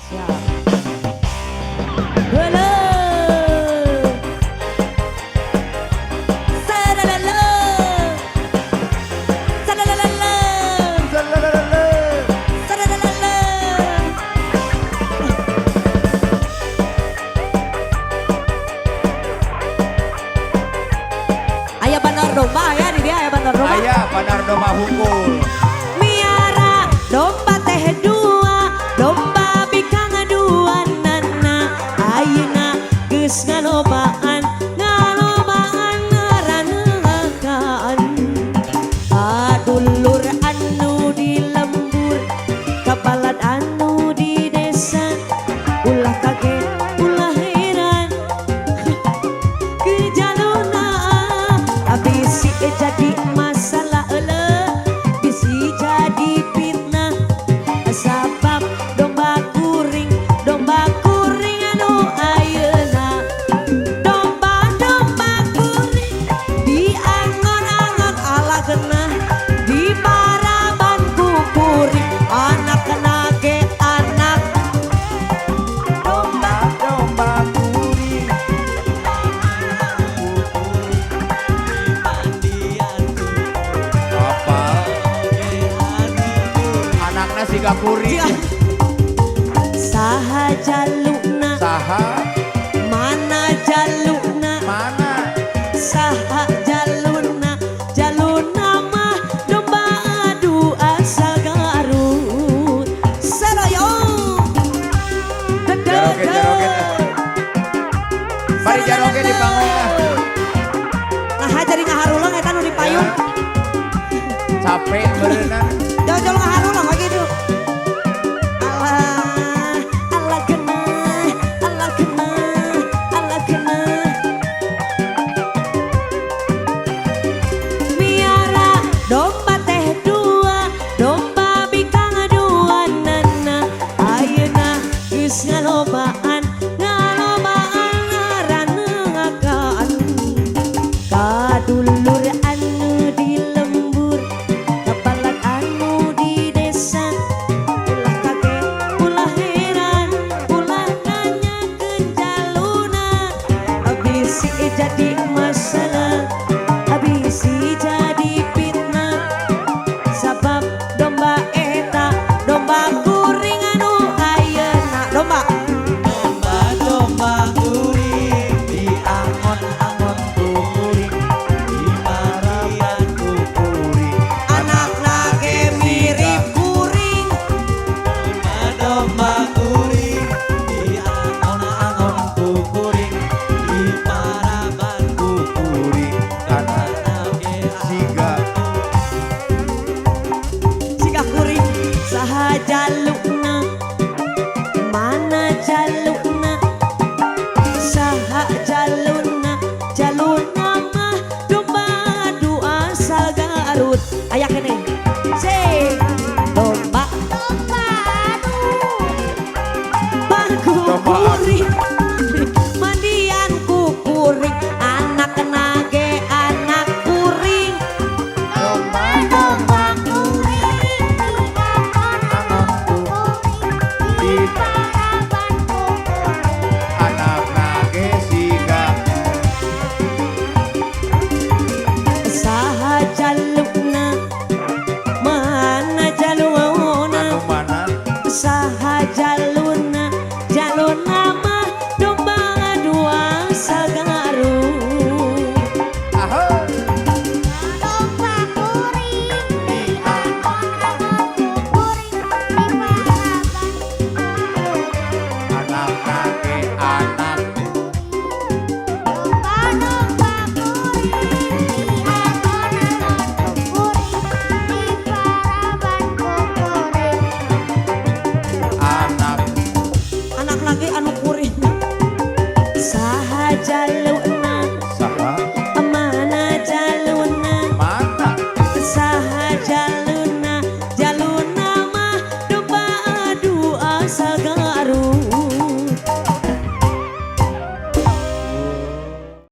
Siap. Halo. Sadalala. Sadalala. Sadalala. Ayah Bandar Domba ya, di dia Ayah Bandar Domba. Ayah Bandar Domba Hungkul. Miara domba teh dua, domba bikang dua nana. Ayeuna geus ngalobaan, ngalobaan ngaranekaan. Adulur anu di lembur, kapalat anu di desa. Ulah kaget, ulah heran, kejaluna habis jadi masalah bisi jadi fitnah sabab domba kuring anu ayeuna domba kuring diangon-angon ala genah di paraban ku kuring anak kena ge anak domba kuring. Apa? Anaknya siga kuring. saha jalukna Saha mana jalukna mana? saha jaluna mah domba adu asal Garut Seroyong Jaroget. Mari jaroget di panggung. nah jadi ngaharulang eta nu di payung Capek berenang. jauh ngaharulang lagi tuh Allah kena miara domba teh dua domba bikang dua nana ayeuna geus ngalobaan ngaranekaan kadulur anu di lembur kapalat anu di desa ulah kaget ulah heran ulah nanya kejaluna abisi jadi masalah abisi jadi fitnah sabab domba eta domba kuring anu ayeuna domba Kuring di angon-angon ku kuring, di marian ku kuring. anak nage mirip kuring Domba kuring di angon-angon ku kuring, di paraban ku kuring. Siga siga kuring saha jalukna mana jalukna saha jaluna mah domba adu asal Garut aya kene domba adu baku Domba adu. kuring